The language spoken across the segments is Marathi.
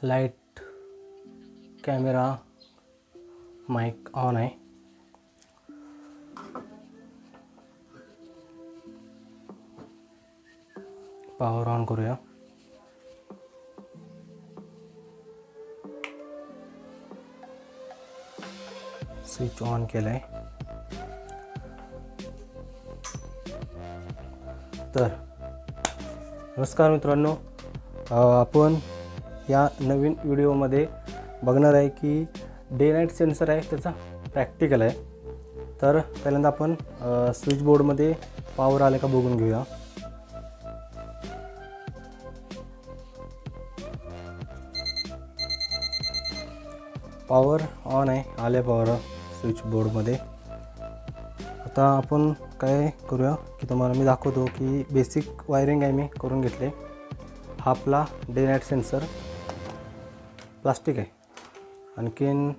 लाईट, कॅमेरा, माईक ऑन आहे. पॉवर ऑन करूया. स्विच ऑन केला आहे. तर नमस्कार मित्रांनो, आपण या नवीन व्हिडिओमध्ये बघणार आहे की डे नाईट सेन्सर आहे, त्याचा प्रॅक्टिकल आहे. तर पहिल्यांदा आपण स्विच बोर्डमध्ये पॉवर आले का बघून घेऊया. पॉवर ऑन आहे, आले पॉवर स्विच बोर्डमध्ये. आता आपण काय करूया की तुम्हाला मी दाखवतो की बेसिक वायरिंग आहे मी करून घेतले. हा आपला डे नाईट सेन्सर प्लास्टिक आहे. आणखीन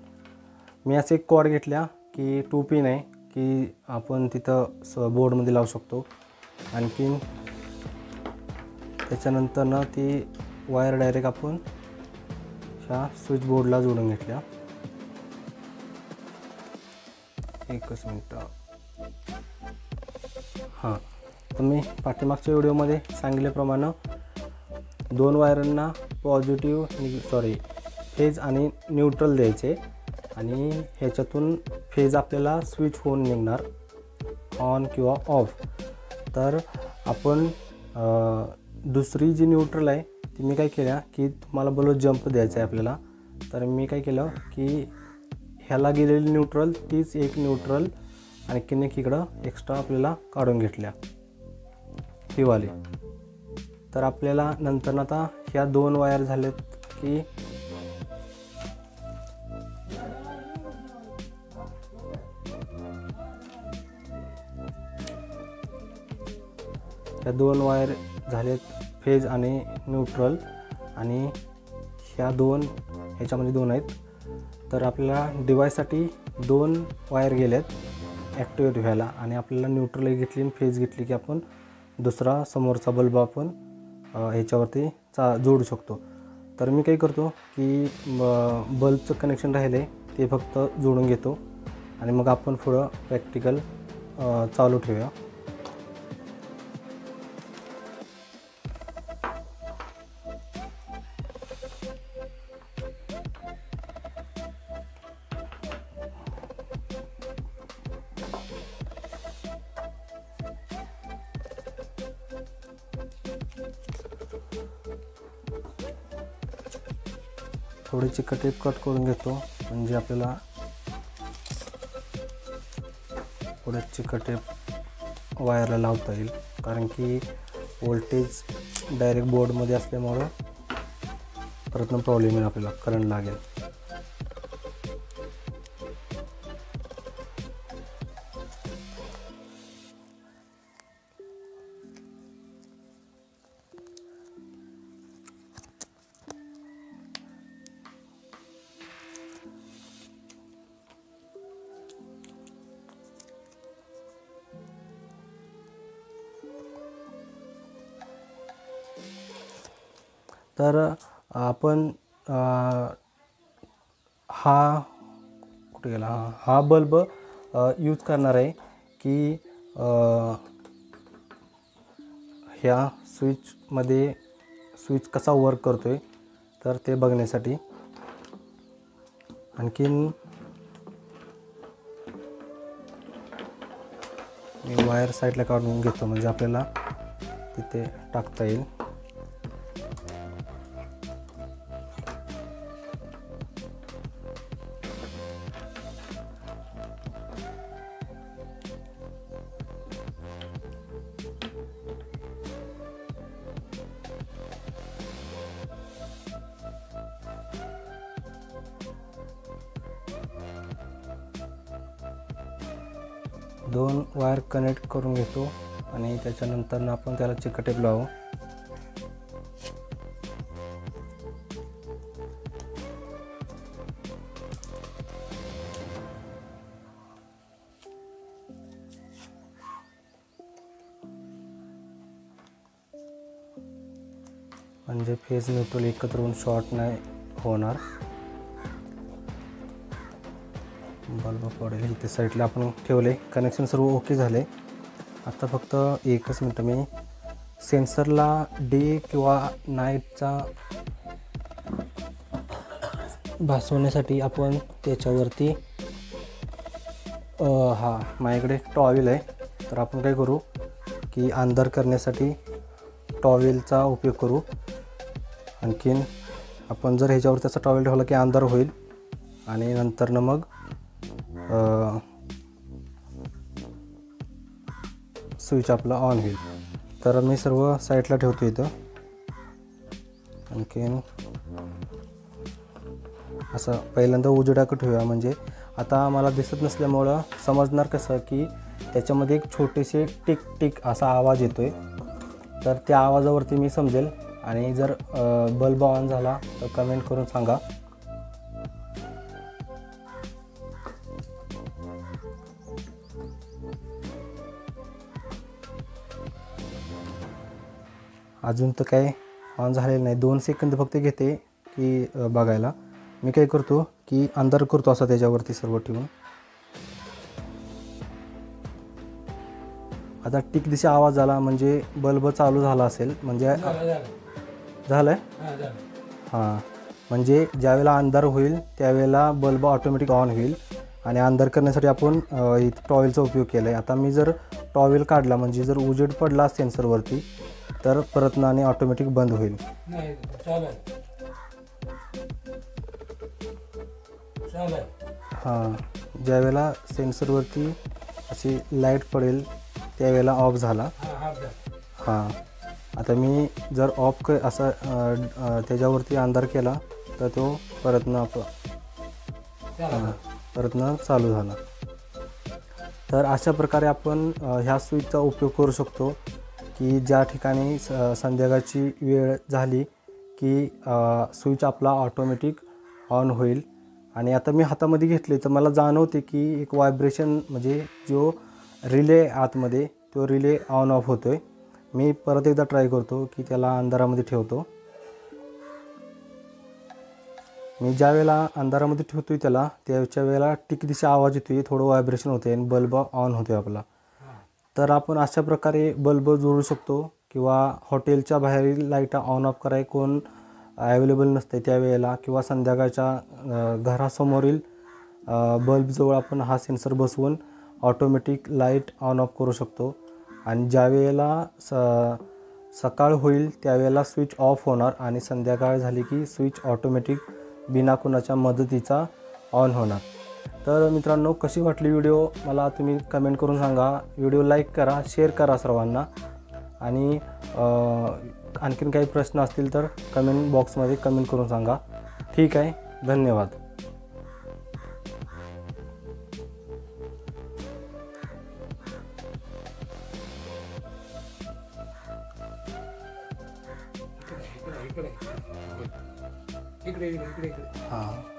मी असे एक कॉर्ड घेतल्या की 2 पिन आहे की आपण तिथं बोर्डमध्ये लावू शकतो. आणखीन त्याच्यानंतर ना ती वायर डायरेक्ट आपण ह्या स्विच बोर्डला जोडून घेतल्या. एकच मिनटं. हां, तर मी पाठीमागच्या व्हिडिओमध्ये सांगितल्याप्रमाणे 2 वायरांना फेज आणि न्यूट्रल द्यायचे आणि ह्याच्यातून फेज आपल्याला स्विच होऊन निघणार ऑन किंवा ऑफ. तर आपण दुसरी जी न्यूट्रल आहे ती मी काय केल्या की तुम्हाला बोललो जंप द्यायचा आहे आपल्याला. तर मी काय केलं की ह्याला गेलेली न्यूट्रल तीच एक न्यूट्रल आणखीन एक इकडं एक्स्ट्रा आपल्याला काढून घेतल्या ही वाली. तर आपल्याला नंतर आता ह्या 2 वायर झालेत की ह्या 2 वायर झालेत फेज आणि न्यूट्रल आणि ह्या 2 ह्याच्यामध्ये 2 आहेत. तर आपल्याला डिव्हाइससाठी 2 वायर गेल्यात ॲक्टिवेट व्हायला आणि आपल्याला न्यूट्रल घेतली आणि फेज घेतली की आपण दुसरा समोरचा बल्ब आपण ह्याच्यावरती जोडू शकतो. तर मी काय करतो की बल्बचं कनेक्शन राहिले ते फक्त जोडून घेतो आणि मग आपण पुढं प्रॅक्टिकल चालू ठेवूया. थोडी चिकट टेप कट करून घेतो म्हणजे आपल्याला थोडं चिकट टेप वायरला लावता येईल, कारण की व्होल्टेज डायरेक्ट बोर्डमध्ये असल्यामुळं परत प्रॉब्लेम येईल, आपल्याला करंट लागेल. तर आपण हा कुठे गेला, हा बल्ब यूज करणार आहे की ह्या स्विचमध्ये स्विच कसा वर्क करतो आहे तर ते बघण्यासाठी. आणखीन मी वायर साईडला काढून घेतो म्हणजे आपल्याला तिथे टाकता येईल. दोन वायर कनेक्ट करून घेतो आणि त्याच्यानंतर आपण त्याला चिकट टेप लावू. म्हणजे फेज न्यूट्रल एकत्र होऊन शॉर्ट नाही होणार. बल्ब पडेल इथे साईडला आपण ठेवले. कनेक्शन सर्व ओके झाले. आता फक्त एकच मिनटं मी सेन्सरला डे किंवा नाईटचा भासवण्यासाठी आपण त्याच्यावरती माझ्याकडे टॉवेल आहे. तर आपण काय करू की अंधार करण्यासाठी टॉवेलचा उपयोग करू. आणखीन आपण जर ह्याच्यावर त्याचा टॉवेल ठेवला की अंधार होईल आणि नंतरनं मग स्विच आपला ऑन होईल. तर मी सर्व साईडला ठेवतो इथं. आणखीन असं पहिल्यांदा उजेडाकडे ठेवूया, म्हणजे आता मला दिसत नसल्यामुळं समजणार कसं की त्याच्यामध्ये एक छोटेसे टिक टिक असा आवाज येतो आहे. तर त्या आवाजावरती मी समजेल. आणि जर बल्ब ऑन झाला तर कमेंट करून सांगा. अजून तर काय ऑन झालेलं नाही. 2 सेकंद फक्त घेते की बघायला. मी काय करतो की अंधार करतो असं त्याच्यावरती सर्व ठेवून. आता टिक दिशा आवाज झाला म्हणजे बल्ब चालू झाला असेल. म्हणजे झालं आहे. हां, म्हणजे ज्यावेळेला अंधार होईल त्यावेळेला बल्ब ऑटोमॅटिक ऑन होईल. आणि अंधार करण्यासाठी आपण टॉवेलचा उपयोग केला आहे. आता मी जर टॉवेल काढला म्हणजे जर उजेड पडला सेन्सरवरती तर परत आणि ऑटोमॅटिक बंद होईल. हां, ज्यावेळेला सेन्सरवरती अशी लाईट पडेल त्यावेळेला ऑफ झाला. हां, आता मी जर ऑफ असा त्याच्यावरती अंधार केला तर तो परतनं चालू झाला. तर अशा प्रकारे आपण ह्या स्विचचा उपयोग करू शकतो की ज्या ठिकाणी संध्याकाळची वेळ झाली की स्विच आपला ऑटोमॅटिक ऑन होईल. आणि आता मी हातामध्ये घेतले तर मला जाणवते की एक व्हायब्रेशन, म्हणजे जो रिले आतमध्ये तो रिले ऑन ऑफ होतो आहे. मी परत एकदा ट्राय करतो की त्याला अंधारामध्ये ठेवतो. मी ज्या वेळेला अंधारामध्ये ठेवतो आहे त्याला त्याच्या वेळेला टिक दिशा आवाज येतो आहे, थोडं व्हायब्रेशन होते आणि बल्ब ऑन होतो आहे आपला. तर आपण अशा प्रकारे बल्ब जोडू शकतो. किंवा हॉटेलच्या बाहेरील लाईटा ऑन ऑफ कराय कोण अवेलेबल नसते त्यावेळेला, किंवा संध्याकाळच्या घरासमोरील बल्बजवळ आपण हा सेन्सर बसवून ऑटोमॅटिक लाईट ऑन ऑफ करू शकतो. आणि ज्या वेळेला सकाळ होईल त्यावेळेला स्विच ऑफ होणार आणि संध्याकाळ झाली की स्विच ऑटोमॅटिक बिना कुणाच्या मदतीचा ऑन होणार. तर मित्रांनो, कशी वाटली व्हिडिओ मला तुम्ही कमेंट करून सांगा. व्हिडिओ लाईक करा, शेअर करा सर्वांना. आणि आणखीन काही प्रश्न असतील तर कमेंट बॉक्समध्ये कमेंट करून सांगा. ठीक आहे, धन्यवाद. इकडे हां.